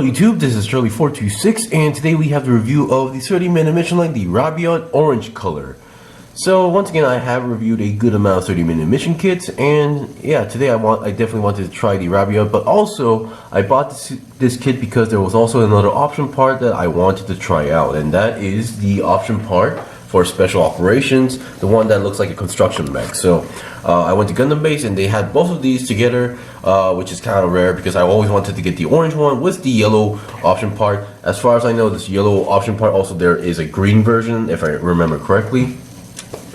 Hello YouTube, this is Shirley426 and today we have the review of the 30-minute emission line, the Rabiot orange color. So once again I have reviewed a good amount of 30-minute emission kits, and yeah, today I definitely wanted to try the Rabiot, but also I bought this kit because there was also another option part that I wanted to try out, and that is the option part for special operations, the one that looks like a construction mech. So I went to Gundam Base and they had both of these together, which is kind of rare because I always wanted to get the orange one with the yellow option part. As far as I know, this yellow option part, also there is a green version if I remember correctly.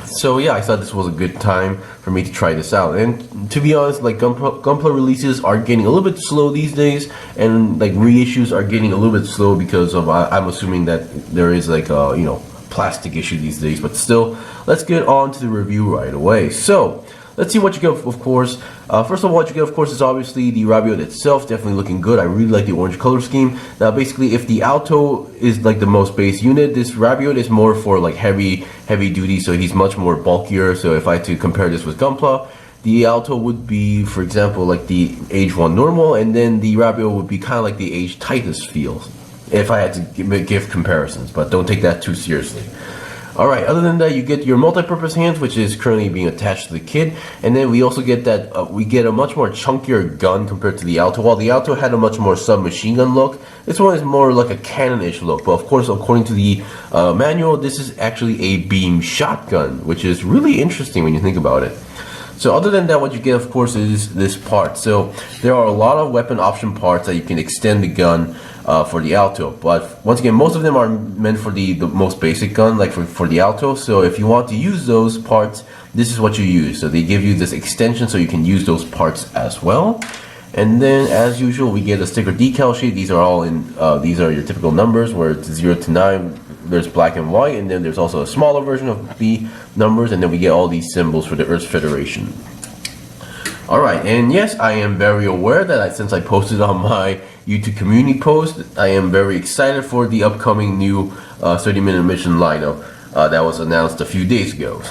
So yeah, I thought this was a good time for me to try this out. And to be honest, like Gunpla releases are getting a little bit slow these days, and like reissues are getting a little bit slow because of I'm assuming that there is like a plastic issue these days. But still, let's get on to the review right away. So let's see what you get. Of course, first of all, what you get, of course, is obviously the Rabiot itself. Definitely looking good. I really like the orange color scheme. Now, basically, if the Alto is like the most base unit, this Rabiot is more for like heavy duty. So he's much more bulkier. So if I had to compare this with Gunpla, the Alto would be, for example, like the age 1 normal, and then the Rabiot would be kind of like the age Titus feel, if I had to give comparisons. But don't take that too seriously. Alright, other than that, you get your multi-purpose hands, which is currently being attached to the kit, and then we also get that we get a much more chunkier gun compared to the Alto. While the Alto had a much more submachine gun look, this one is more like a cannon-ish look. But of course, according to the manual, this is actually a beam shotgun, which is really interesting when you think about it. So other than that, what you get, of course, is this part. So there are a lot of weapon option parts that you can extend the gun for the Alto, but once again, most of them are meant for the most basic gun, like for the Alto. So if you want to use those parts, this is what you use. So they give you this extension so you can use those parts as well. And then, as usual, we get a sticker decal sheet. These are all in these are your typical numbers, where it's 0 to 9. There's black and white, and then there's also a smaller version of the numbers, and then we get all these symbols for the Earth Federation. Alright, and yes, I am very aware that since I posted on my YouTube community post, I am very excited for the upcoming new 30-minute mission lineup that was announced a few days ago.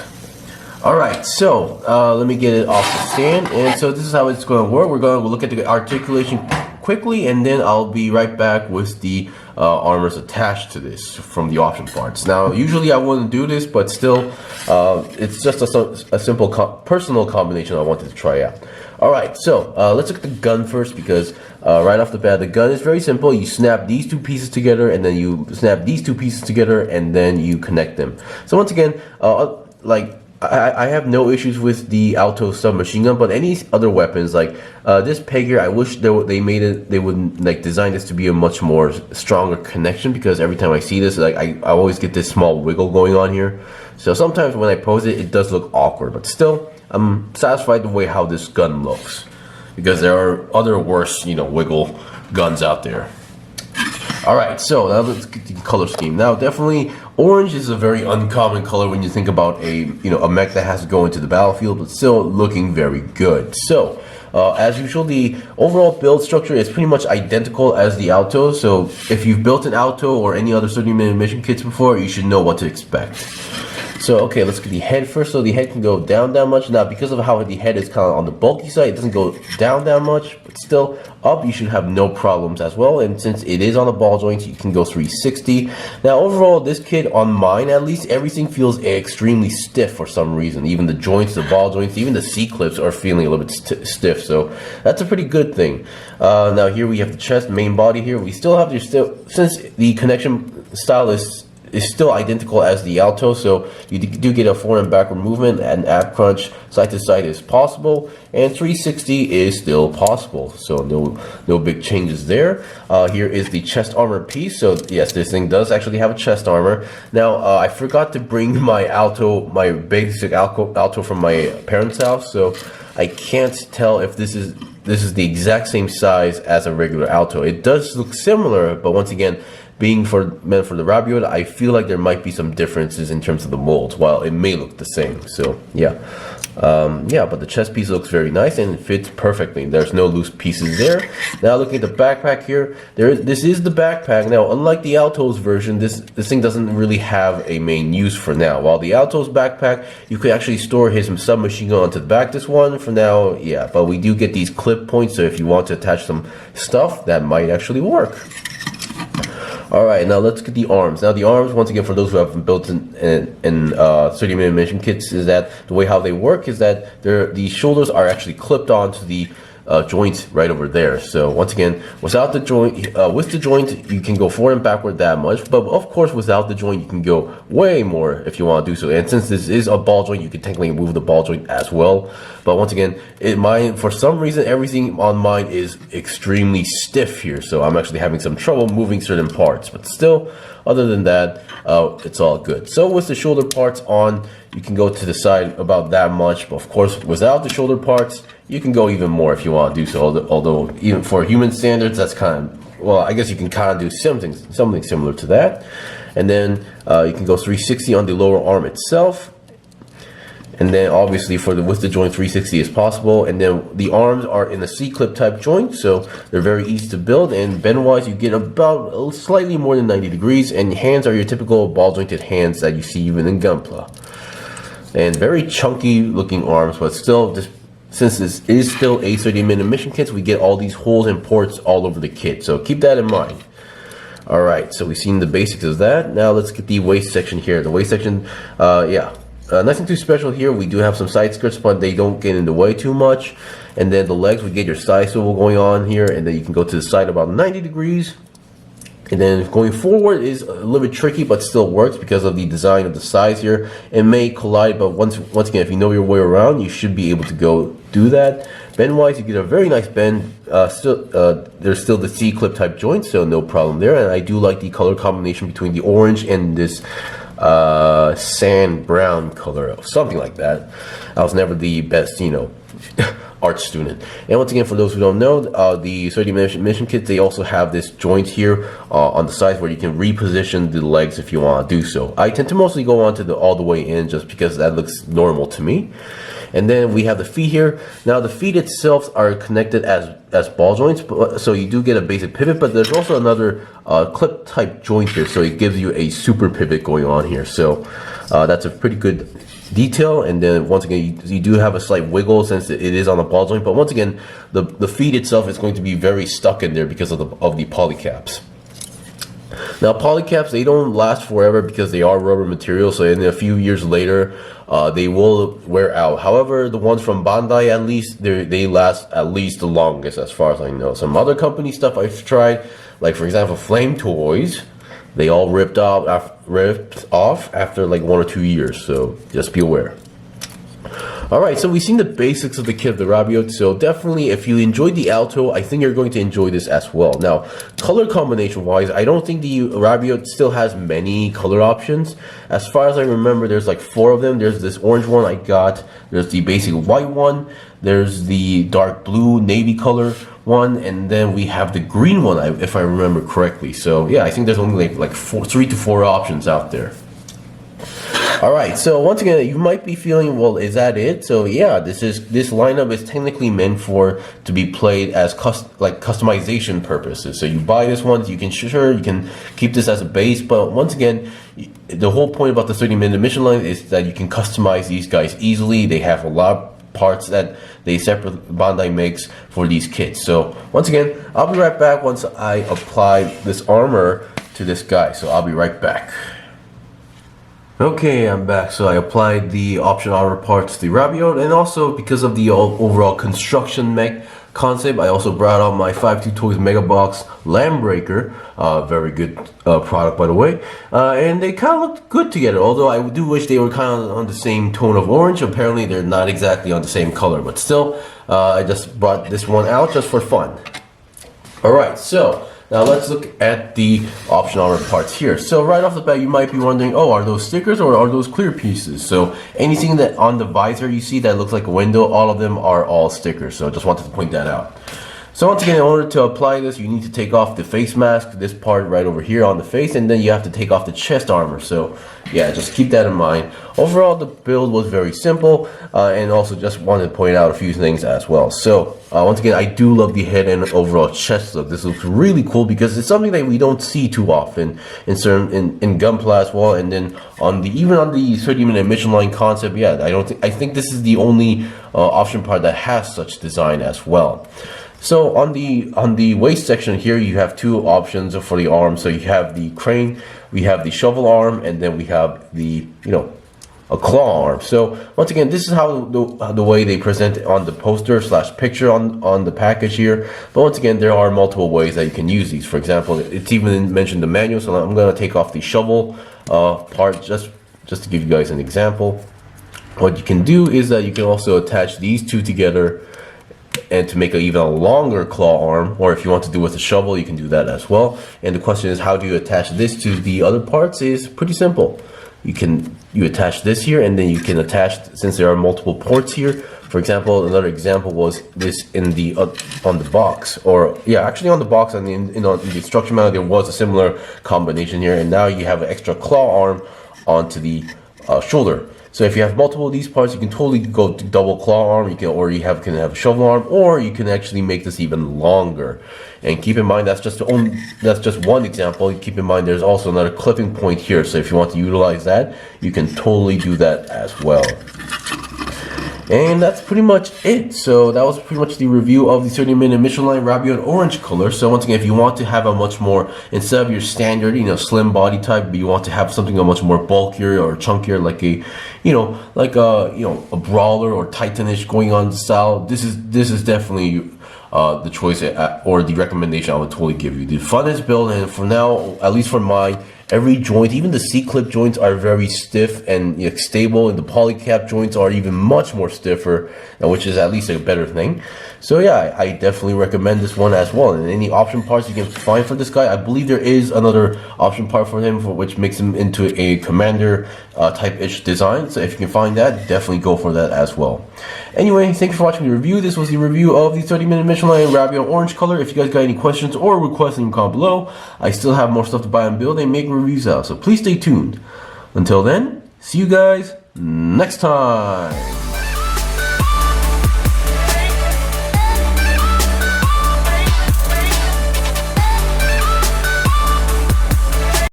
Alright, so let me get it off the stand, and so this is how it's going to work. We'll look at the articulation quickly, and then I'll be right back with the armors attached to this from the option parts. Now, usually I wouldn't do this, but still, it's just a simple personal combination I wanted to try out. Alright, so let's look at the gun first, because right off the bat, the gun is very simple. You snap these two pieces together, and then you snap these two pieces together, and then you connect them. So once again, I have no issues with the Alto submachine gun, but any other weapons like this peg here, I wish they would like design this to be a much more stronger connection, because every time I see this, like I always get this small wiggle going on here. So sometimes when I pose it, it does look awkward, but still I'm satisfied the way how this gun looks, because there are other worse wiggle guns out there. Alright, so now let's get the color scheme. Now, definitely, orange is a very uncommon color when you think about a mech that has to go into the battlefield, but still looking very good. So, as usual, the overall build structure is pretty much identical as the Alto. So, if you've built an Alto or any other 30-minute mission kits before, you should know what to expect. So, okay, let's get the head first. So the head can go down that much. Now, because of how the head is kind of on the bulky side, it doesn't go down that much, but still up you should have no problems as well. And since it is on the ball joints, you can go 360. Now, overall, this kit, on mine at least, everything feels extremely stiff for some reason. Even the joints, the ball joints, even the C-clips are feeling a little bit stiff. So that's a pretty good thing. Now, here we have the chest, main body here. We still have since the connection style is still identical as the Alto, so you do get a forward and backward movement, and ab crunch side to side is possible, and 360 is still possible, so no big changes there. Here is the chest armor piece. So yes, this thing does actually have a chest armor. Now I forgot to bring my Alto, my basic Alto from my parents' house, so I can't tell if this is the exact same size as a regular Alto. It does look similar, but once again, being meant for the Rabiot, I feel like there might be some differences in terms of the molds, while it may look the same. So yeah. But the chest piece looks very nice and it fits perfectly. There's no loose pieces there. Now looking at the backpack here, this is the backpack. Now unlike the Alto's version, this thing doesn't really have a main use for now. While the Alto's backpack, you could actually store his submachine gun onto the back. This one for now, yeah, but we do get these clip points, so if you want to attach some stuff, that might actually work. Alright, now let's get the arms. Now the arms, once again, for those who have built in 30-minute mission kits, is that the way how they work is that the shoulders are actually clipped onto the joint right over there. So once again, without the joint, with the joint, you can go forward and backward that much, but of course without the joint, you can go way more if you want to do so. And since this is a ball joint, you can technically move the ball joint as well. But once again, for some reason, everything on mine is extremely stiff here, so I'm actually having some trouble moving certain parts. But still, other than that, it's all good. So with the shoulder parts on, you can go to the side about that much, but of course without the shoulder parts, you can go even more if you want to do so. Although even for human standards, that's kind of, well, I guess you can kind of do something similar to that. And then you can go 360 on the lower arm itself. And then obviously with the joint, 360 is possible. And then the arms are in a C-clip type joint, so they're very easy to build. And bend-wise, you get about slightly more than 90 degrees. And hands are your typical ball-jointed hands that you see even in Gunpla. And very chunky looking arms, but still, since this is still a 30-minute mission kit, we get all these holes and ports all over the kit. So keep that in mind. Alright, so we've seen the basics of that. Now let's get the waist section here. The waist section, nothing too special here. We do have some side skirts, but they don't get in the way too much. And then the legs, we get your side swivel going on here, and then you can go to the side about 90 degrees. And then going forward is a little bit tricky, but still works because of the design of the sides here. It may collide, but once again, if you know your way around, you should be able to go do that. Bend-wise, you get a very nice bend. There's still the C-clip type joint, so no problem there. And I do like the color combination between the orange and this sand brown color, something like that. I was never the best, art student. And once again, for those who don't know, the 30-minute mission kits, they also have this joint here on the sides where you can reposition the legs if you want to do so. I tend to mostly go on to all the way in just because that looks normal to me. And then we have the feet here. Now the feet itself are connected as ball joints, so you do get a basic pivot, but there's also another clip type joint here, so it gives you a super pivot going on here. So that's a pretty good detail. And then once again, you do have a slight wiggle since it is on a ball joint, but once again, the feet itself is going to be very stuck in there because of the polycaps. Now polycaps, they don't last forever because they are rubber material, so in a few years later they will wear out. However, the ones from Bandai, at least they last at least the longest as far as I know. Some other company stuff I've tried, like for example Flame Toys, they all ripped off after like 1 or 2 years, so just be aware. Alright, so we've seen the basics of the kit of the Rabiot, so definitely if you enjoyed the Alto, I think you're going to enjoy this as well. Now, color combination wise, I don't think the Rabiot still has many color options. As far as I remember, there's like 4 of them. There's this orange one I got, there's the basic white one, there's the dark blue navy color one, and then we have the green one, if I remember correctly. So yeah, I think there's only like 3 to 4 options out there. Alright, so once again, you might be feeling, well, is that it? So yeah, this lineup is technically meant to be played as customization purposes. So you buy this one, you can keep this as a base, but once again, the whole point about the 30-minute mission line is that you can customize these guys easily. They have a lot of parts that Bandai makes for these kits. So once again, I'll be right back once I apply this armor to this guy. So I'll be right back. Okay, I'm back. So I applied the option armor parts to the Rabiot, and also because of the overall construction mech concept, I also brought out my 52 Toys Mega Box Lamb Breaker. Very good product, by the way. And they kind of looked good together, although I do wish they were kind of on the same tone of orange. Apparently they're not exactly on the same color, but still, I just brought this one out just for fun. Alright, so now let's look at the option armor parts here. So right off the bat, you might be wondering, oh, are those stickers or are those clear pieces? So anything that on the visor you see that looks like a window, all of them are all stickers. So just wanted to point that out. So once again, in order to apply this, you need to take off the face mask, this part right over here on the face, and then you have to take off the chest armor. So yeah, just keep that in mind. Overall, the build was very simple, and also just wanted to point out a few things as well. So once again, I do love the head and overall chest look. This looks really cool because it's something that we don't see too often in Gunpla as well. And then even on the 30-minute mission line concept, yeah, I think this is the only option part that has such design as well. So on the waist section here, you have two options for the arm. So you have the crane, we have the shovel arm, and then we have the a claw arm. So once again, this is how the way they present it on the poster / picture on the package here. But once again, there are multiple ways that you can use these. For example, it's even mentioned the manual. So I'm going to take off the shovel part just to give you guys an example. What you can do is that you can also attach these two together and to make an even longer claw arm, or if you want to do with a shovel, you can do that as well. And the question is, how do you attach this to the other parts? Is pretty simple. You attach this here, and then you can attach, since there are multiple ports here. For example, another example was this in the on the box, or yeah, actually on the box and in the instruction manual there was a similar combination here, and now you have an extra claw arm onto the shoulder. So if you have multiple of these parts, you can totally go to double claw arm. You can have a shovel arm, or you can actually make this even longer. And keep in mind that's just one example. Keep in mind there's also another clipping point here. So if you want to utilize that, you can totally do that as well. And that's pretty much it. So that was pretty much the review of the 30-minute mission line Rabiot orange color. So once again, if you want to have a much more, instead of your standard, slim body type, but you want to have something a much more bulkier or chunkier, like a brawler or titanish going on style, this is definitely the choice or the recommendation I would totally give you. The funnest build, and for now, at least for mine, every joint, even the C-clip joints, are very stiff and stable, and the polycap joints are even much more stiffer, which is at least a better thing. So yeah, I definitely recommend this one as well. And any option parts you can find for this guy, I believe there is another option part for him, which makes him into a commander type-ish design. So if you can find that, definitely go for that as well. Anyway, thank you for watching the review. This was the review of the 30-minute mission line Rabiot orange color. If you guys got any questions or requests, leave them comment below. I still have more stuff to buy and build and make reviews out, so please stay tuned. Until then, see you guys next time.